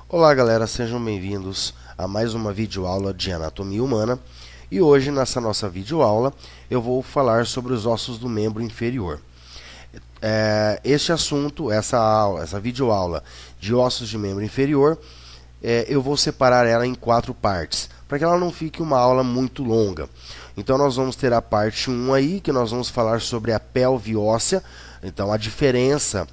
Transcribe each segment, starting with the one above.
Olá galera, sejam bem-vindos a mais uma videoaula de anatomia humana. E hoje, nessa nossa videoaula, eu vou falar sobre os ossos do membro inferior. Este assunto, essa videoaula de ossos de membro inferior, eu vou separar ela em 4 partes, para que ela não fique uma aula muito longa. Então nós vamos ter a parte 1 aí, que nós vamos falar sobre a pelve óssea, então a diferença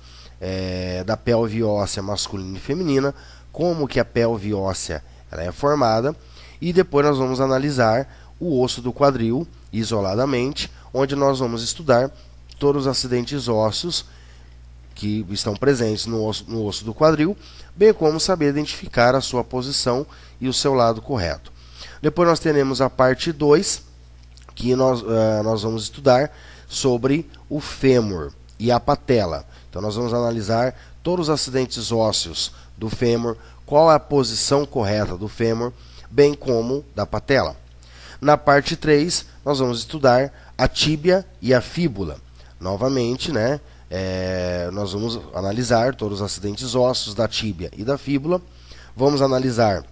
da pelve óssea masculina e feminina, como que a pelve óssea ela é formada, e depois nós vamos analisar o osso do quadril isoladamente, onde nós vamos estudar todos os acidentes ósseos que estão presentes no osso do quadril, bem como saber identificar a sua posição e o seu lado correto. Depois nós teremos a parte 2, que nós vamos estudar sobre o fêmur e a patela. Então nós vamos analisar todos os acidentes ósseos do fêmur, qual é a posição correta do fêmur, bem como da patela. Na parte 3, nós vamos estudar a tíbia e a fíbula. Novamente, nós vamos analisar todos os acidentes ósseos da tíbia e da fíbula. Vamos analisar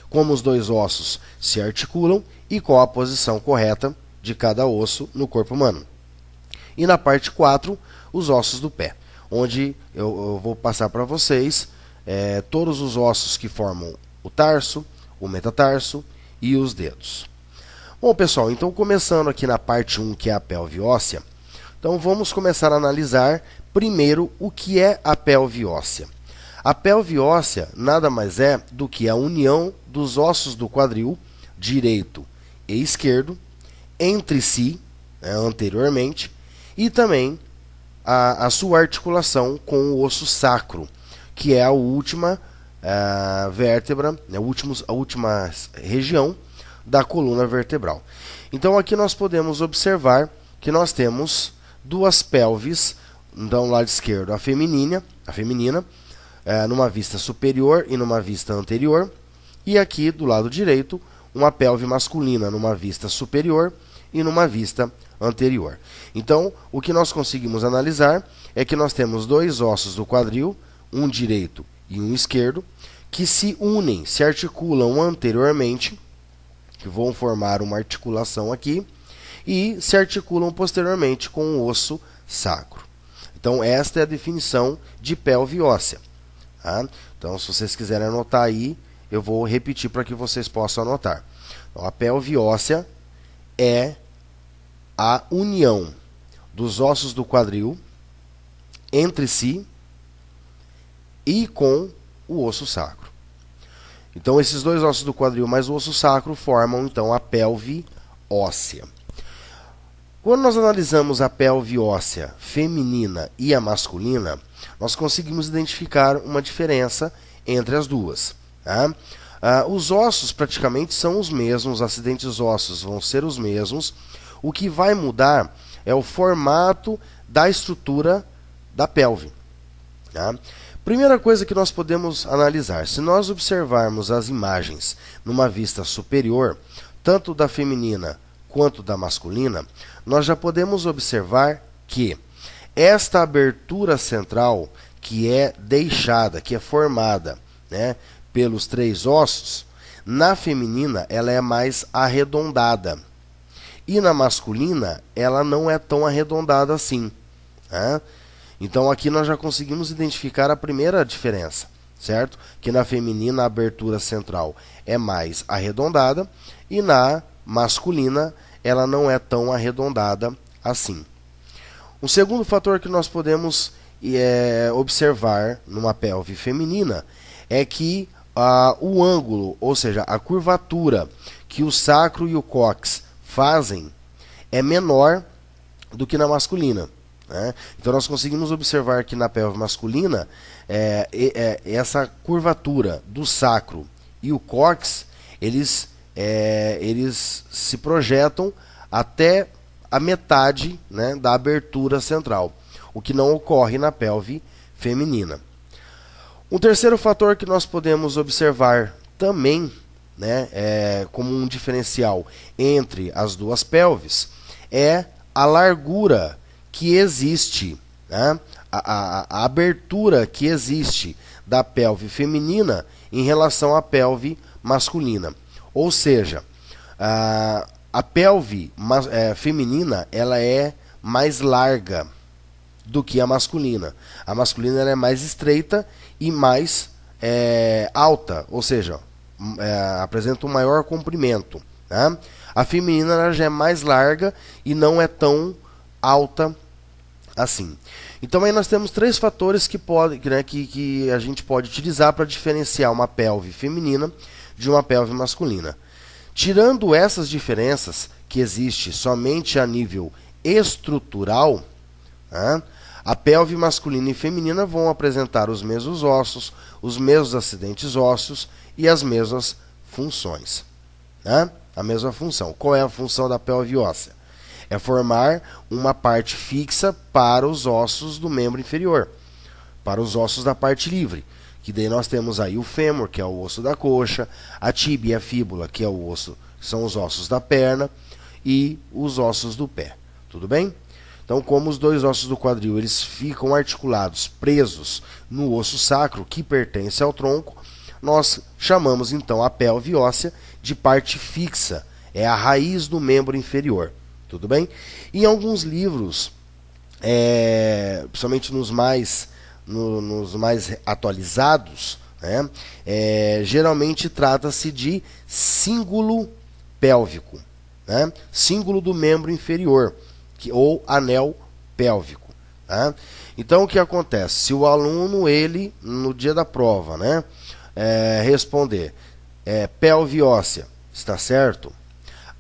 como os dois ossos se articulam e qual a posição correta de cada osso no corpo humano. E na parte 4, os ossos do pé, onde eu vou passar para vocês todos os ossos que formam o tarso, o metatarso e os dedos. Bom, pessoal, então começando aqui na parte 1, que é a pelve óssea, então vamos começar a analisar primeiro o que é a pelve óssea. A pelve óssea nada mais é do que a união dos ossos do quadril direito e esquerdo entre si, anteriormente, e também a sua articulação com o osso sacro, que é a última vértebra, a última região da coluna vertebral. Então aqui nós podemos observar que nós temos duas pelves, então lado esquerdo a feminina, numa vista superior e numa vista anterior, e aqui do lado direito uma pelve masculina numa vista superior e numa vista anterior. Então o que nós conseguimos analisar é que nós temos dois ossos do quadril, um direito e um esquerdo, que se unem, se articulam anteriormente, que vão formar uma articulação aqui, e se articulam posteriormente com o osso sacro. Então esta é a definição de pelve óssea. Tá? Então se vocês quiserem anotar aí, eu vou repetir para que vocês possam anotar. Então, a pelve óssea é a união dos ossos do quadril entre si e com o osso sacro. Então esses dois ossos do quadril mais o osso sacro formam então a pelve óssea. Quando nós analisamos a pelve óssea feminina e a masculina, nós conseguimos identificar uma diferença entre as duas. Tá? Os ossos praticamente são os mesmos, os acidentes ósseos vão ser os mesmos. O que vai mudar é o formato da estrutura da pelve. Tá? Primeira coisa que nós podemos analisar, se nós observarmos as imagens numa vista superior, tanto da feminina quanto da masculina, nós já podemos observar que esta abertura central, que é deixada, que é formada pelos três ossos, na feminina ela é mais arredondada. E na masculina ela não é tão arredondada assim. Então aqui nós já conseguimos identificar a primeira diferença, certo? Que na feminina a abertura central é mais arredondada e na masculina ela não é tão arredondada assim. Um segundo fator que nós podemos observar numa pelve feminina é que o ângulo, ou seja, a curvatura que o sacro e o cóccix fazem é menor do que na masculina. Então nós conseguimos observar que na pelve masculina essa curvatura do sacro e o cóccix eles se projetam até a metade da abertura central, o que não ocorre na pelve feminina. Um terceiro fator que nós podemos observar também como um diferencial entre as duas pelves é a largura que existe, a abertura que existe da pelve feminina em relação à pelve masculina. Ou seja, a pelve feminina ela é mais larga do que a masculina. A masculina ela é mais estreita e mais alta, ou seja, apresenta um maior comprimento. Tá? A feminina ela já é mais larga e não é tão alta assim. Então aí nós temos três fatores que a gente pode utilizar para diferenciar uma pelve feminina de uma pelve masculina. Tirando essas diferenças que existem somente a nível estrutural, a pelve masculina e feminina vão apresentar os mesmos ossos, os mesmos acidentes ósseos e as mesmas funções. A mesma função. Qual é a função da pelve óssea? É formar uma parte fixa para os ossos do membro inferior, para os ossos da parte livre. Que daí nós temos aí o fêmur, que é o osso da coxa, a tíbia e a fíbula, que são os ossos da perna, e os ossos do pé. Tudo bem? Então, como os dois ossos do quadril eles ficam articulados, presos no osso sacro, que pertence ao tronco, nós chamamos então a pelve óssea de parte fixa. É a raiz do membro inferior. Tudo bem? Em alguns livros, principalmente nos mais atualizados, geralmente trata-se de cíngulo pélvico, cíngulo do membro inferior, ou anel pélvico. Então o que acontece? Se o aluno, ele, no dia da prova, responder pelve óssea, está certo?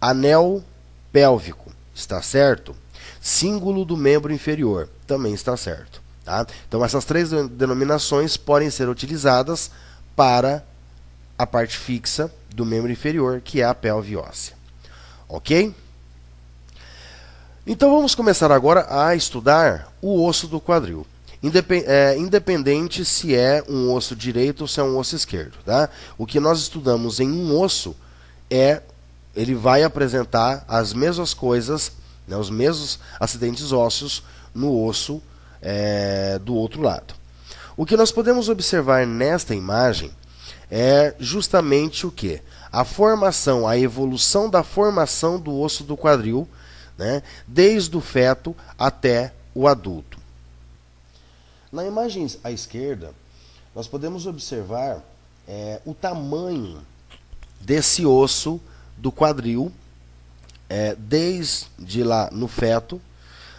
Anel pélvico, está certo? Cíngulo do membro inferior, também está certo. Tá? Então essas três denominações podem ser utilizadas para a parte fixa do membro inferior, que é a pelve óssea. Ok? Então vamos começar agora a estudar o osso do quadril. Independente se é um osso direito ou se é um osso esquerdo. Tá? O que nós estudamos em um osso ele vai apresentar as mesmas coisas, os mesmos acidentes ósseos no osso do outro lado. O que nós podemos observar nesta imagem é justamente o que? A evolução da formação do osso do quadril, desde o feto até o adulto. Na imagem à esquerda, nós podemos observar o tamanho desse osso do quadril, desde lá no feto,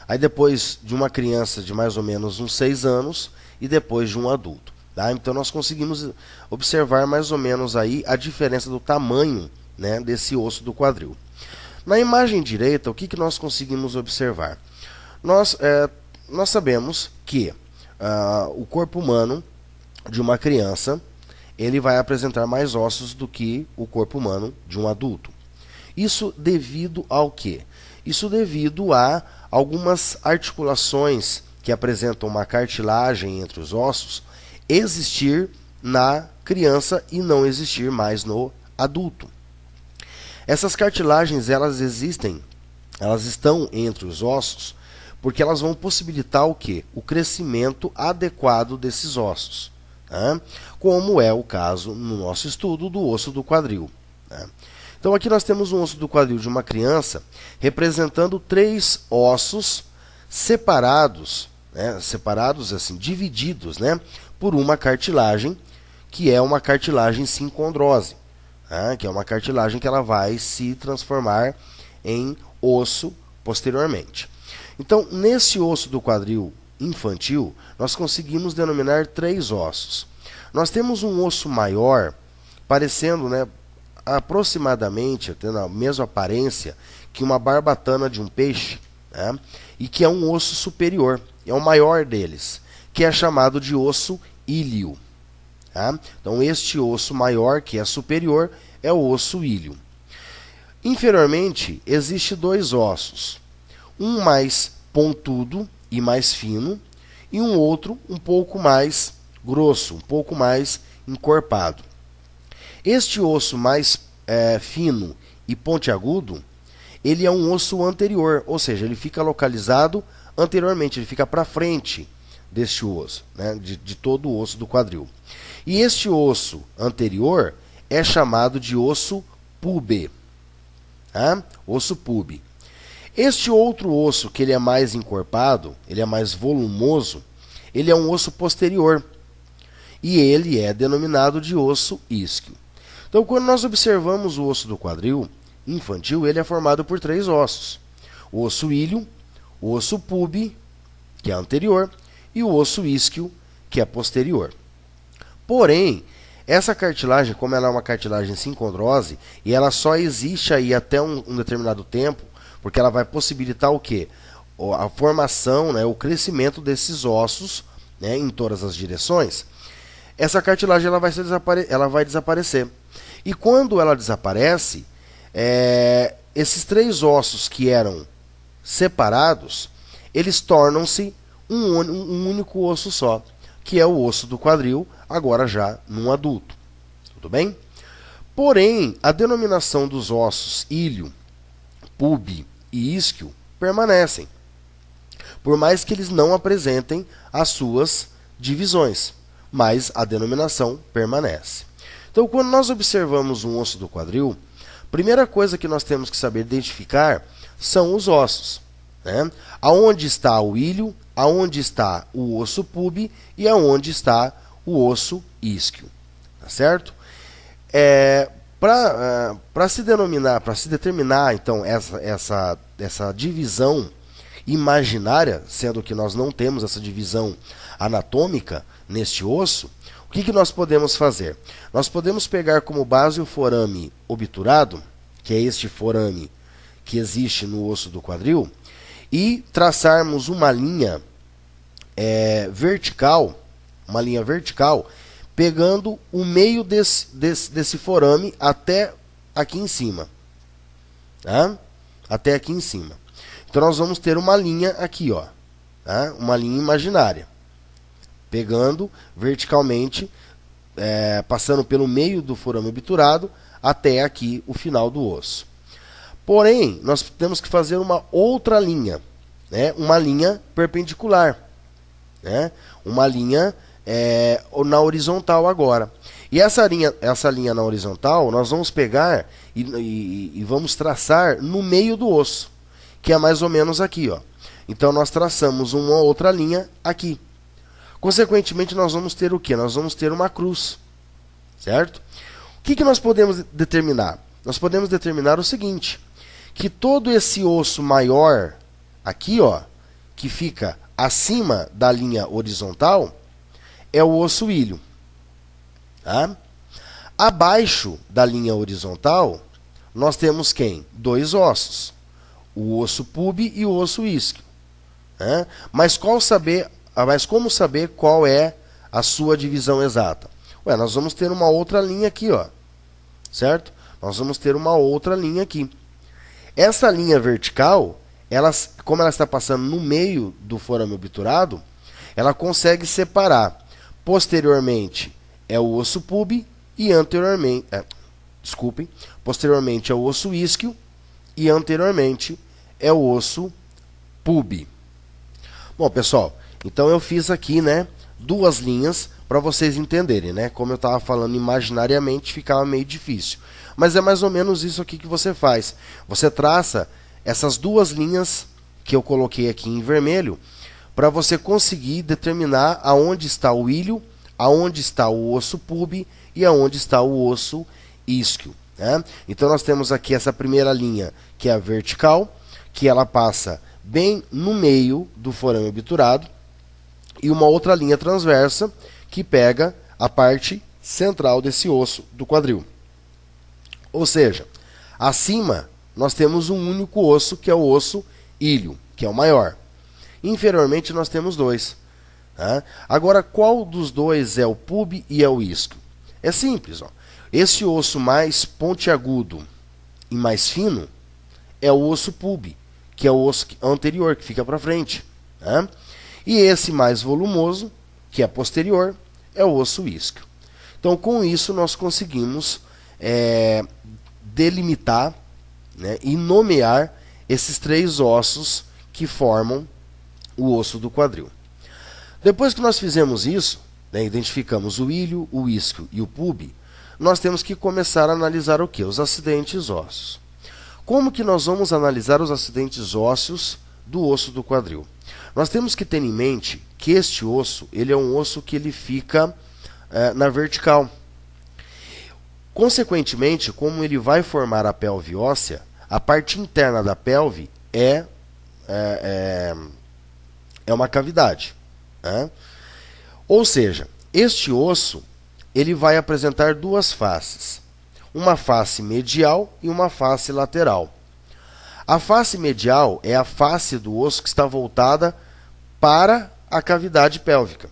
aí depois de uma criança de mais ou menos uns 6 anos e depois de um adulto. Tá? Então nós conseguimos observar mais ou menos aí a diferença do tamanho desse osso do quadril. Na imagem direita, o que nós conseguimos observar? Nós sabemos que o corpo humano de uma criança ele vai apresentar mais ossos do que o corpo humano de um adulto. Isso devido ao quê? Isso devido a algumas articulações que apresentam uma cartilagem entre os ossos existir na criança e não existir mais no adulto. Essas cartilagens elas estão entre os ossos porque elas vão possibilitar o quê? O crescimento adequado desses ossos, como é o caso no nosso estudo do osso do quadril. Então aqui nós temos um osso do quadril de uma criança representando 3 ossos separados, assim, divididos, por uma cartilagem, que é uma cartilagem sincondrose, que é uma cartilagem que ela vai se transformar em osso posteriormente. Então, nesse osso do quadril infantil, nós conseguimos denominar 3 ossos. Nós temos um osso maior, parecendo, aproximadamente, tendo a mesma aparência que uma barbatana de um peixe, e que é um osso superior, é o maior deles, que é chamado de osso íleo. Então, este osso maior, que é superior, é o osso íleo. Inferiormente, existem 2 ossos, um mais pontudo e mais fino, e um outro um pouco mais grosso, um pouco mais encorpado. Este osso mais fino e pontiagudo, ele é um osso anterior, ou seja, ele fica localizado anteriormente, ele fica para frente deste osso, né, de todo o osso do quadril. E este osso anterior é chamado de osso pube. Tá? Osso pube. Este outro osso, que ele é mais encorpado, ele é mais volumoso, ele é um osso posterior. E ele é denominado de osso isquio. Então, quando nós observamos o osso do quadril infantil, ele é formado por 3 ossos. O osso íleo, o osso pube, que é anterior, e o osso isquio, que é posterior. Porém, essa cartilagem, como ela é uma cartilagem sincondrose, e ela só existe aí até um determinado tempo, porque ela vai possibilitar o quê? A formação, né, o crescimento desses ossos, né, em todas as direções. Essa cartilagem ela vai desaparecer. E quando ela desaparece, esses 3 ossos que eram separados, eles tornam-se um único osso só, que é o osso do quadril, agora já num adulto. Tudo bem? Porém, a denominação dos ossos íleo, pube e isquio permanecem, por mais que eles não apresentem as suas divisões, mas a denominação permanece. Então, quando nós observamos um osso do quadril, a primeira coisa que nós temos que saber identificar são os ossos, né? Aonde está o íleo, aonde está o osso pube e aonde está o osso isquio, tá certo? Para se determinar então essa divisão imaginária, sendo que nós não temos essa divisão anatômica neste osso, o que nós podemos fazer? Nós podemos pegar como base o forame obturado, que é este forame que existe no osso do quadril, e traçarmos uma linha vertical, pegando o meio desse forame até aqui em cima. Tá? Até aqui em cima. Então nós vamos ter uma linha aqui, ó, tá? Uma linha imaginária. Pegando verticalmente, passando pelo meio do forame obturado até aqui o final do osso. Porém, nós temos que fazer uma outra linha, né? Uma linha perpendicular, né? Uma linha na horizontal agora. E essa linha na horizontal nós vamos pegar e vamos traçar no meio do osso, que é mais ou menos aqui, ó. Então nós traçamos uma outra linha aqui. Consequentemente, nós vamos ter o quê? Nós vamos ter uma cruz, certo? O que nós podemos determinar? Nós podemos determinar o seguinte, que todo esse osso maior aqui, ó, que fica acima da linha horizontal, é o osso íleo. Tá? Abaixo da linha horizontal, nós temos quem? 2 ossos, o osso pube e o osso isquio. Tá? Mas como saber qual é a sua divisão exata? Nós vamos ter uma outra linha aqui, ó, certo? Nós vamos ter uma outra linha aqui. Essa linha vertical, como ela está passando no meio do forame obturado, ela consegue separar. Posteriormente é o osso pube e posteriormente é o osso isquio e anteriormente é o osso pube. Bom, pessoal, então eu fiz aqui, né, 2 linhas para vocês entenderem, né? Como eu estava falando imaginariamente, ficava meio difícil. Mas é mais ou menos isso aqui que você faz. Você traça essas 2 linhas que eu coloquei aqui em vermelho para você conseguir determinar aonde está o íleo, aonde está o osso pube e aonde está o osso isquio. Né? Então nós temos aqui essa primeira linha, que é a vertical, que ela passa bem no meio do forame obturado, e uma outra linha transversa que pega a parte central desse osso do quadril. Ou seja, acima nós temos um único osso, que é o osso íleo, que é o maior. Inferiormente nós temos 2. Tá? Agora, qual dos 2 é o pube e é o isquio? É simples. Ó. Esse osso mais pontiagudo e mais fino é o osso pube, que é o osso anterior, que fica para frente. Tá? E esse mais volumoso, que é posterior, é o osso isquio. Então, com isso, nós conseguimos delimitar, né, e nomear esses 3 ossos que formam o osso do quadril. Depois que nós fizemos isso, né, identificamos o ilho, o isquio e o pube, nós temos que começar a analisar o quê? Os acidentes ósseos. Como que nós vamos analisar os acidentes ósseos do osso do quadril? Nós temos que ter em mente que este osso, ele é um osso que ele fica na vertical. Consequentemente, como ele vai formar a pelve óssea, a parte interna da pelve é uma cavidade, né? Ou seja, este osso ele vai apresentar duas faces, uma face medial e uma face lateral. A face medial é a face do osso que está voltada para a cavidade pélvica.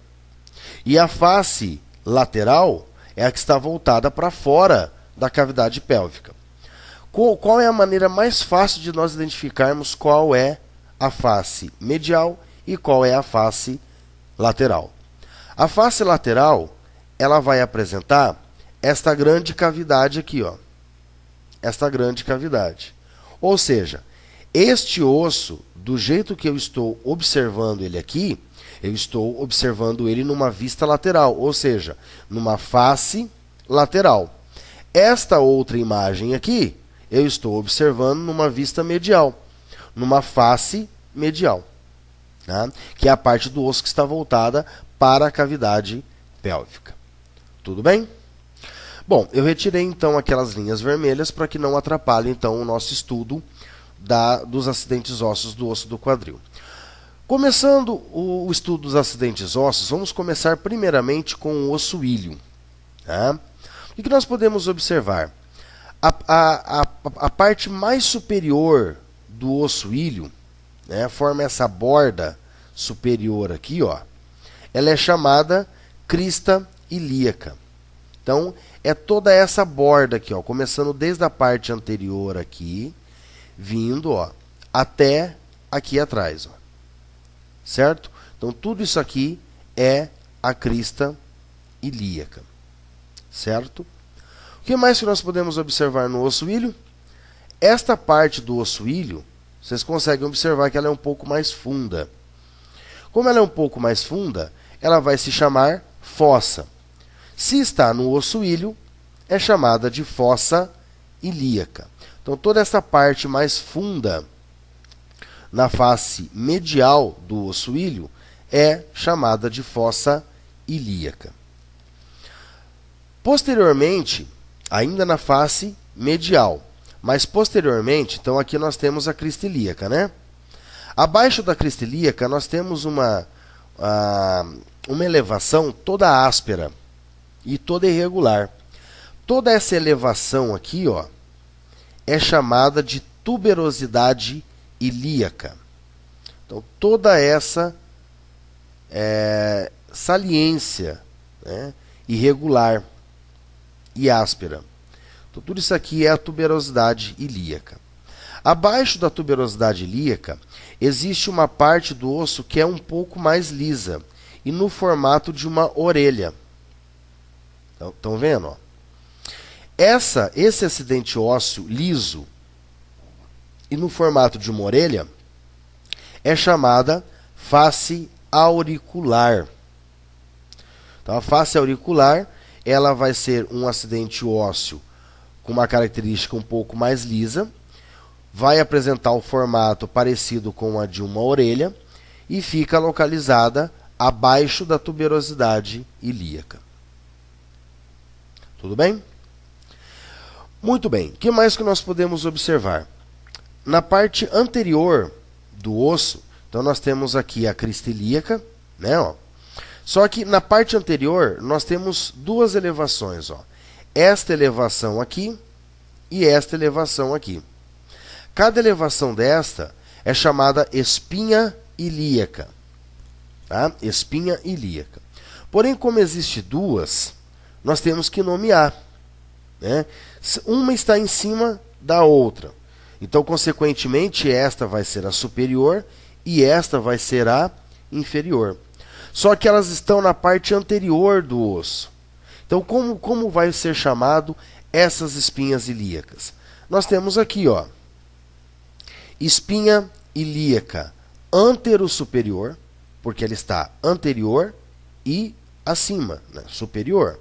E a face lateral é a que está voltada para fora da cavidade pélvica. Qual é a maneira mais fácil de nós identificarmos qual é a face medial e qual é a face lateral? A face lateral, ela vai apresentar esta grande cavidade aqui, ó. Esta grande cavidade. Ou seja, este osso, do jeito que eu estou observando ele aqui, eu estou observando ele numa vista lateral, ou seja, numa face lateral. Esta outra imagem aqui, eu estou observando numa vista medial, numa face medial, né? Que é a parte do osso que está voltada para a cavidade pélvica. Tudo bem? Bom, eu retirei então aquelas linhas vermelhas para que não atrapalhe então o nosso estudo dos acidentes ósseos do osso do quadril. Começando o estudo dos acidentes ósseos, vamos começar primeiramente com o osso ilho. Tá? O que nós podemos observar? A parte mais superior do osso ilho, né, forma essa borda superior aqui, ó, ela é chamada crista ilíaca. Então, é toda essa borda aqui, ó, começando desde a parte anterior aqui, vindo, ó, até aqui atrás, ó. Certo? Então, tudo isso aqui é a crista ilíaca. Certo? O que mais que nós podemos observar no osso ilho? Esta parte do osso ilho, vocês conseguem observar que ela é um pouco mais funda. Como ela é um pouco mais funda, ela vai se chamar fossa. Se está no osso ilho, é chamada de fossa ilíaca. Então, toda essa parte mais funda na face medial do osso ilho é chamada de fossa ilíaca. Posteriormente, ainda na face medial, mas posteriormente, então aqui nós temos a crista ilíaca, né? Abaixo da crista ilíaca nós temos uma elevação toda áspera e toda irregular. Toda essa elevação aqui, ó, é chamada de tuberosidade ilíaca. Então, toda essa saliência, né, irregular e áspera. Então, tudo isso aqui é a tuberosidade ilíaca. Abaixo da tuberosidade ilíaca, existe uma parte do osso que é um pouco mais lisa e no formato de uma orelha. Estão vendo? Ó? Esse acidente ósseo liso e no formato de uma orelha é chamada face auricular. Então, a face auricular ela vai ser um acidente ósseo com uma característica um pouco mais lisa, vai apresentar o formato parecido com a de uma orelha e fica localizada abaixo da tuberosidade ilíaca. Tudo bem? Muito bem. O que mais que nós podemos observar? Na parte anterior do osso, então nós temos aqui a crista ilíaca, né, ó. Só que na parte anterior nós temos duas elevações, ó. Esta elevação aqui e esta elevação aqui. Cada elevação desta é chamada espinha ilíaca. Tá? Espinha ilíaca. Porém, como existe duas, nós temos que nomear, né? Uma está em cima da outra. Então, consequentemente, esta vai ser a superior e esta vai ser a inferior. Só que elas estão na parte anterior do osso. Então, como vai ser chamado essas espinhas ilíacas? Nós temos aqui, ó, espinha ilíaca antero-superior, porque ela está anterior e acima, né? Superior.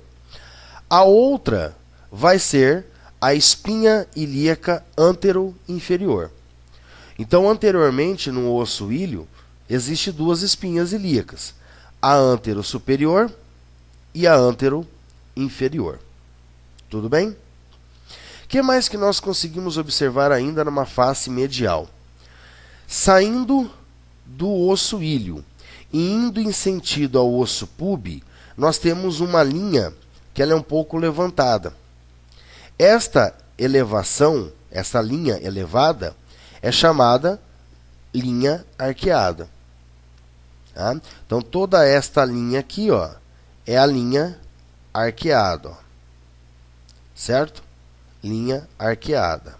A outra vai ser a espinha ilíaca antero-inferior. Então, anteriormente, no osso ilho, existem duas espinhas ilíacas, a antero-superior e a antero-inferior. Tudo bem? O que mais que nós conseguimos observar ainda numa face medial? Saindo do osso ilho e indo em sentido ao osso púbi, nós temos uma linha que ela é um pouco levantada. Esta elevação, essa linha elevada, é chamada linha arqueada. Tá? Então, toda esta linha aqui, ó, é a linha arqueada. Ó. Certo? Linha arqueada.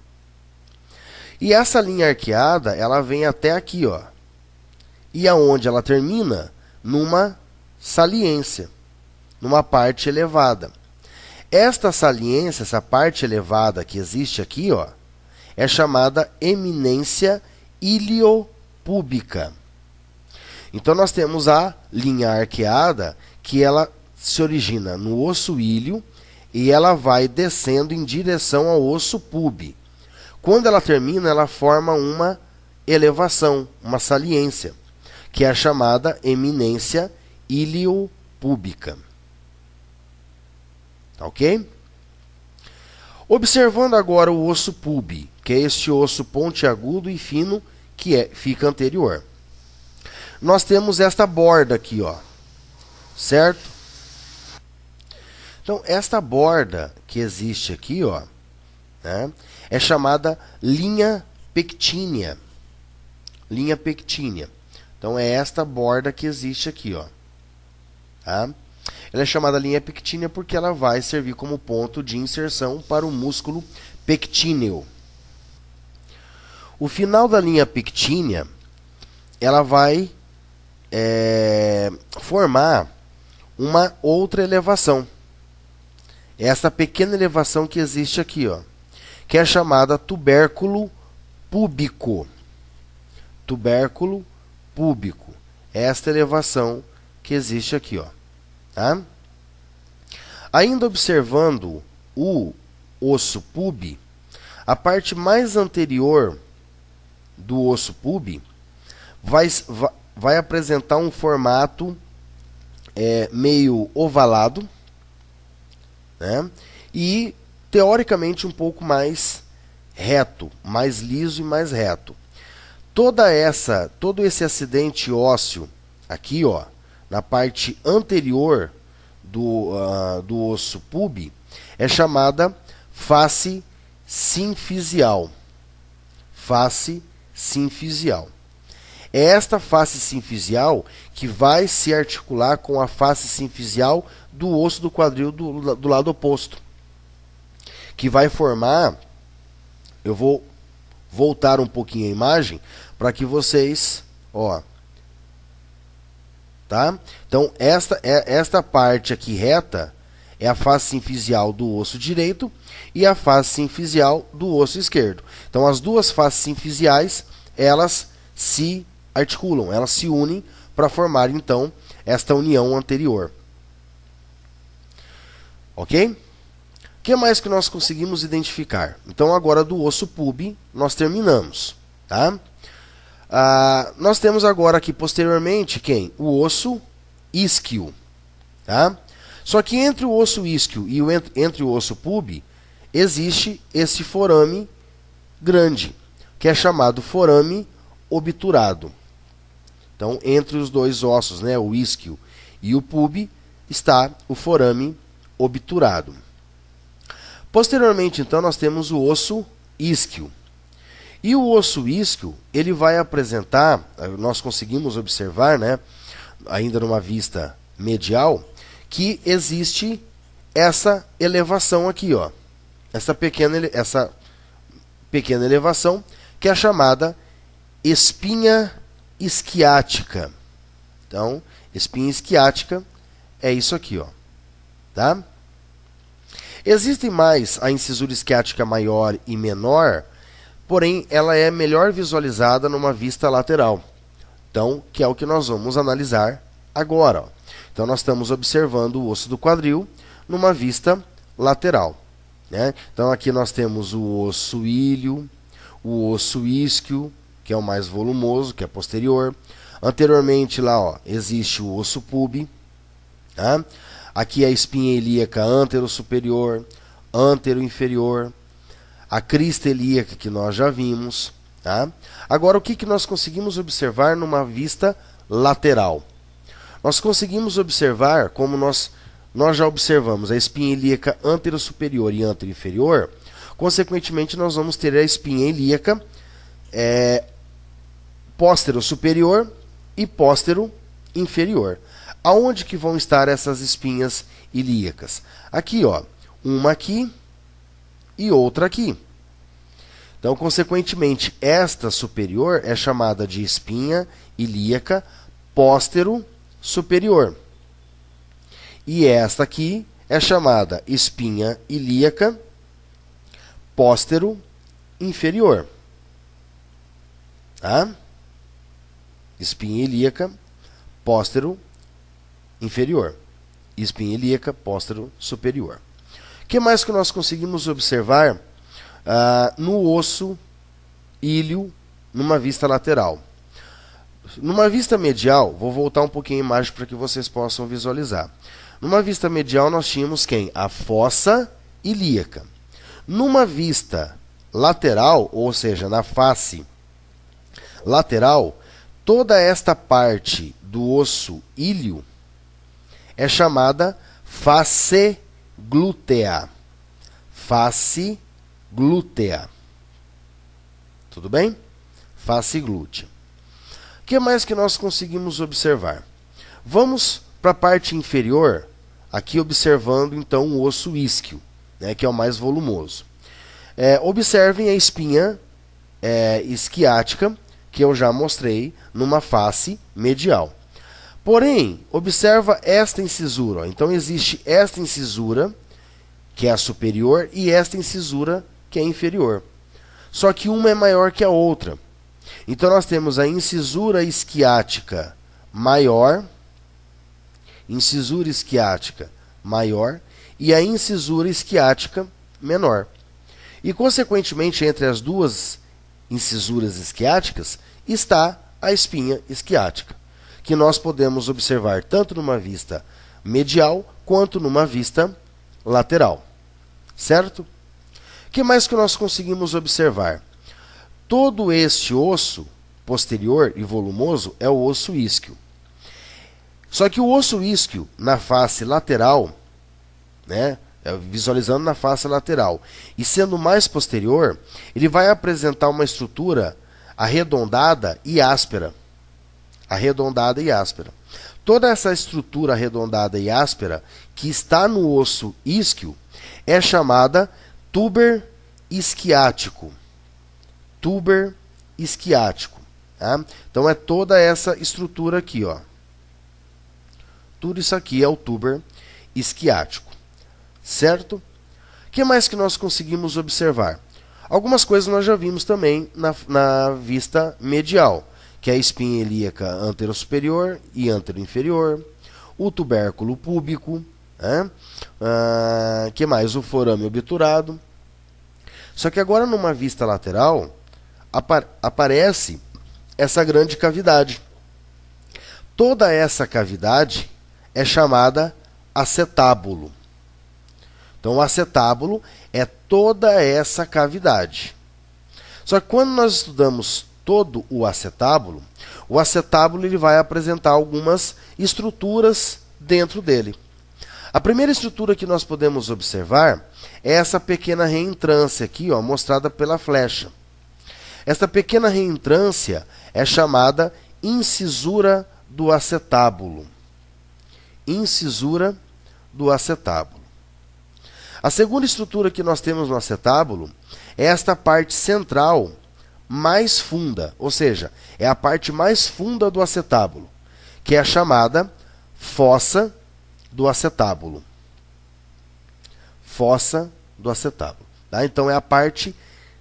E essa linha arqueada, ela vem até aqui, ó. E aonde ela termina? Numa saliência, numa parte elevada. Esta saliência, essa parte elevada que existe aqui, ó, é chamada eminência iliopúbica. Então nós temos a linha arqueada, que ela se origina no osso ilho e ela vai descendo em direção ao osso púbi. Quando ela termina, ela forma uma elevação, uma saliência, que é a chamada eminência iliopúbica. Tá ok? Observando agora o osso púbi, que é este osso pontiagudo e fino que fica anterior. Nós temos esta borda aqui, ó. Certo? Então, esta borda que existe aqui, ó, né, é chamada linha pectínea. Linha pectínea. Então, é esta borda que existe aqui, ó. Tá? Ela é chamada linha pectínea porque ela vai servir como ponto de inserção para o músculo pectíneo. O final da linha pectínea, ela vai formar uma outra elevação. Essa pequena elevação que existe aqui, ó, que é chamada tubérculo púbico. Tubérculo púbico. Esta elevação que existe aqui, ó. Tá? Ainda observando o osso púbi, a parte mais anterior do osso púbi vai apresentar um formato meio ovalado, né? E teoricamente um pouco mais reto, mais liso e mais reto. Todo esse acidente ósseo aqui, ó, na parte anterior do osso púbi, é chamada face sinfisial. Face sinfisial. É esta face sinfisial que vai se articular com a face sinfisial do osso do quadril do lado oposto. Que vai formar... Eu vou voltar um pouquinho a imagem para que vocês... Ó, tá? Então, esta parte aqui reta é a face sinfisial do osso direito e a face sinfisial do osso esquerdo. Então, as duas faces sinfisiais, elas se articulam, elas se unem para formar, então, esta união anterior. Ok? O que mais que nós conseguimos identificar? Então, agora do osso púbi, nós terminamos. Tá? Nós temos agora aqui, posteriormente, quem? O osso isquio. Tá? Só que entre o osso isquio e entre o osso púbi, existe esse forame grande, que é chamado forame obturado. Então, entre os dois ossos, né, o isquio e o púbi, está o forame obturado. Posteriormente, então, nós temos o osso isquio. E o osso isquio, ele vai apresentar, nós conseguimos observar, né, ainda numa vista medial, que existe essa elevação aqui, ó, essa pequena elevação, que é a chamada espinha isquiática. Então, espinha isquiática é isso aqui, ó, tá? Existe mais a incisura isquiática maior e menor, porém ela é melhor visualizada numa vista lateral. Então, que é o que nós vamos analisar agora. Ó. Então, nós estamos observando o osso do quadril numa vista lateral. Né? Então, aqui nós temos o osso íleo, o osso isquio, que é o mais volumoso, que é posterior. Anteriormente, lá, ó, existe o osso púbio. Tá? Aqui a espinha ilíaca antero-superior, antero-inferior. A crista ilíaca, que nós já vimos. Tá? Agora, o que nós conseguimos observar numa vista lateral? Nós conseguimos observar, como nós já observamos, a espinha ilíaca antero-superior e antero-inferior. Consequentemente, nós vamos ter a espinha ilíaca póstero-superior e póstero-inferior. Aonde que vão estar essas espinhas ilíacas? Aqui, ó, uma aqui e outra aqui. Então, consequentemente, esta superior é chamada de espinha ilíaca póstero-superior. E esta aqui é chamada espinha ilíaca póstero-inferior. Tá? Espinha ilíaca póstero-inferior. Espinha ilíaca póstero-superior. O que mais que nós conseguimos observar no osso íleo, numa vista lateral? Numa vista medial, vou voltar um pouquinho a imagem para que vocês possam visualizar. Numa vista medial, nós tínhamos quem? A fossa ilíaca. Numa vista lateral, ou seja, na face lateral, toda esta parte do osso íleo é chamada face glútea. Face glútea. Tudo bem? Face glútea. O que mais que nós conseguimos observar? Vamos para a parte inferior, aqui observando então o osso isquio, né, que é o mais volumoso. Observem a espinha isquiática, que eu já mostrei numa face medial. Porém, observa esta incisura. Ó. Então, existe esta incisura, que é a superior, e esta incisura, que é a inferior. Só que uma é maior que a outra. Então, nós temos a incisura isquiática maior, e a incisura isquiática menor. E, consequentemente, entre as duas incisuras isquiáticas está a espinha isquiática, que nós podemos observar tanto numa vista medial quanto numa vista lateral. Certo? O que mais que nós conseguimos observar? Todo este osso posterior e volumoso é o osso isquio. Só que o osso isquio, na face lateral, né, visualizando na face lateral, e sendo mais posterior, ele vai apresentar uma estrutura arredondada e áspera. Arredondada e áspera. Toda essa estrutura arredondada e áspera que está no osso isquio é chamada tuber isquiático. Tuber isquiático. Tá? Então é toda essa estrutura aqui, ó. Tudo isso aqui é o tuber isquiático. Certo? O que mais que nós conseguimos observar? Algumas coisas nós já vimos também na vista medial, que é a espinha ilíaca antero-superior e antero-inferior, o tubérculo púbico, né? Que mais? O forame obturado. Só que agora numa vista lateral aparece essa grande cavidade. Toda essa cavidade é chamada acetábulo. Então, o acetábulo é toda essa cavidade. Só que quando nós estudamos todo o acetábulo ele vai apresentar algumas estruturas dentro dele. A primeira estrutura que nós podemos observar é essa pequena reentrância aqui, ó, mostrada pela flecha. Esta pequena reentrância é chamada incisura do acetábulo. Incisura do acetábulo. A segunda estrutura que nós temos no acetábulo é esta parte central mais funda, ou seja, é a parte mais funda do acetábulo, que é a chamada fossa do acetábulo. Fossa do acetábulo. Tá? Então é a parte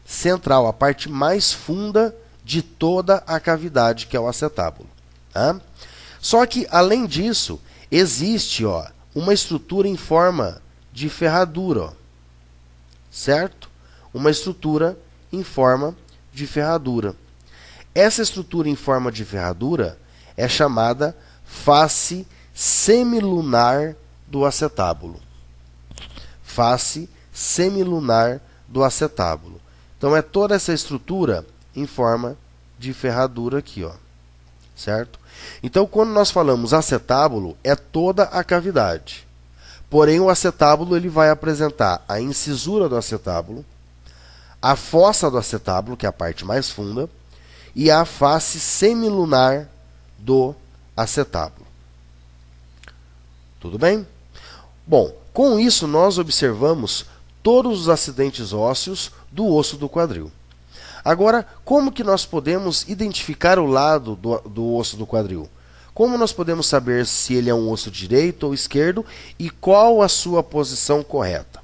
central, a parte mais funda de toda a cavidade, que é o acetábulo. Tá? Só que, além disso, existe uma estrutura em forma de ferradura. Certo? Uma estrutura em forma de ferradura. Essa estrutura em forma de ferradura é chamada face semilunar do acetábulo. Face semilunar do acetábulo. Então é toda essa estrutura em forma de ferradura aqui, certo? Então quando nós falamos acetábulo, é toda a cavidade. Porém o acetábulo ele vai apresentar a incisura do acetábulo, a fossa do acetábulo, que é a parte mais funda, e a face semilunar do acetábulo. Tudo bem? Bom, com isso nós observamos todos os acidentes ósseos do osso do quadril. Agora, como que nós podemos identificar o lado do osso do quadril? Como nós podemos saber se ele é um osso direito ou esquerdo e qual a sua posição correta?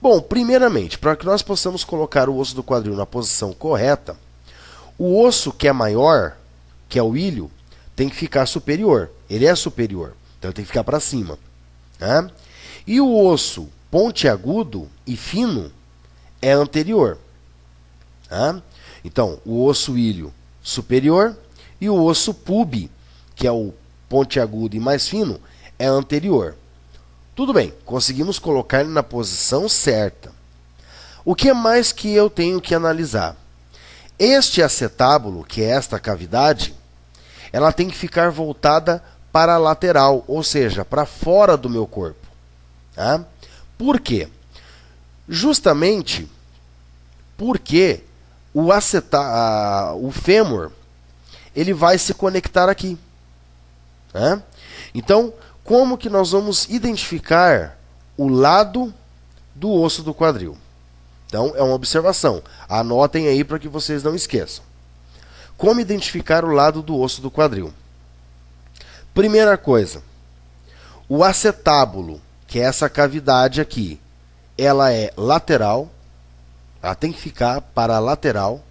Bom, primeiramente, para que nós possamos colocar o osso do quadril na posição correta, o osso que é maior, que é o ilho, tem que ficar superior. Ele é superior, então ele tem que ficar para cima. Né? E o osso pontiagudo e fino é anterior. Tá? Então, o osso ilho superior e o osso pube, que é o pontiagudo e mais fino, é anterior. Tudo bem, conseguimos colocar ele na posição certa. O que mais que eu tenho que analisar? Este acetábulo, que é esta cavidade, ela tem que ficar voltada para a lateral, ou seja, para fora do meu corpo. Tá? Por quê? Justamente porque o fêmur ele vai se conectar aqui. Tá? Então, como que nós vamos identificar o lado do osso do quadril? Então, é uma observação. Anotem aí para que vocês não esqueçam. Como identificar o lado do osso do quadril? Primeira coisa, o acetábulo, que é essa cavidade aqui, ela é lateral, ela tem que ficar para a lateral,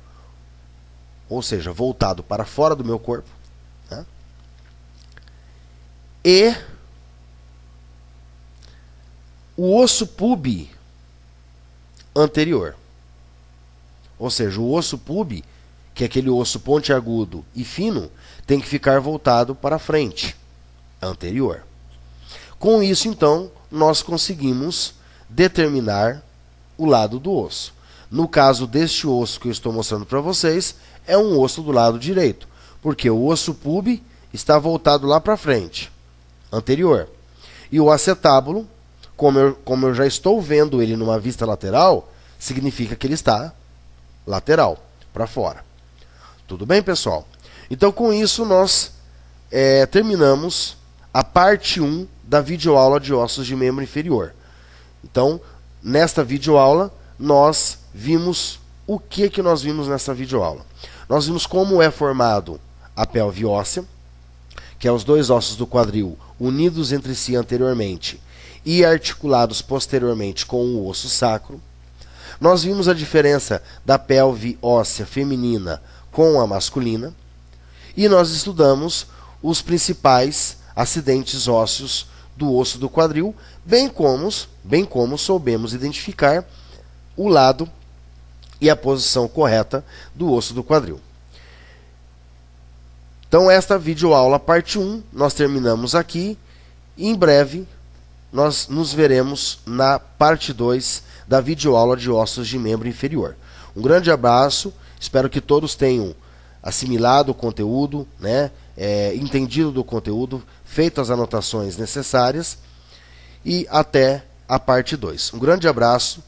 ou seja, voltado para fora do meu corpo. Tá? E o osso pube anterior. Ou seja, o osso pube, que é aquele osso pontiagudo e fino, tem que ficar voltado para frente, anterior. Com isso, então, nós conseguimos determinar o lado do osso. No caso deste osso que eu estou mostrando para vocês, é um osso do lado direito, porque o osso pube está voltado lá para frente, anterior. E o acetábulo, como eu já estou vendo ele numa vista lateral, significa que ele está lateral, para fora. Tudo bem, pessoal? Então, com isso, nós terminamos a parte 1 da videoaula de ossos de membro inferior. Então, nesta videoaula, nós vimos o que nós vimos nessa videoaula. Nós vimos como é formado a pelve óssea, que é os dois ossos do quadril unidos entre si anteriormente e articulados posteriormente com o osso sacro. Nós vimos a diferença da pelve óssea feminina com a masculina. E nós estudamos os principais acidentes ósseos do osso do quadril, bem como soubemos identificar o lado e a posição correta do osso do quadril. Então, esta videoaula parte 1, nós terminamos aqui. E em breve, nós nos veremos na parte 2 da videoaula de ossos de membro inferior. Um grande abraço, espero que todos tenham assimilado o conteúdo, entendido do conteúdo, feito as anotações necessárias, e até a parte 2. Um grande abraço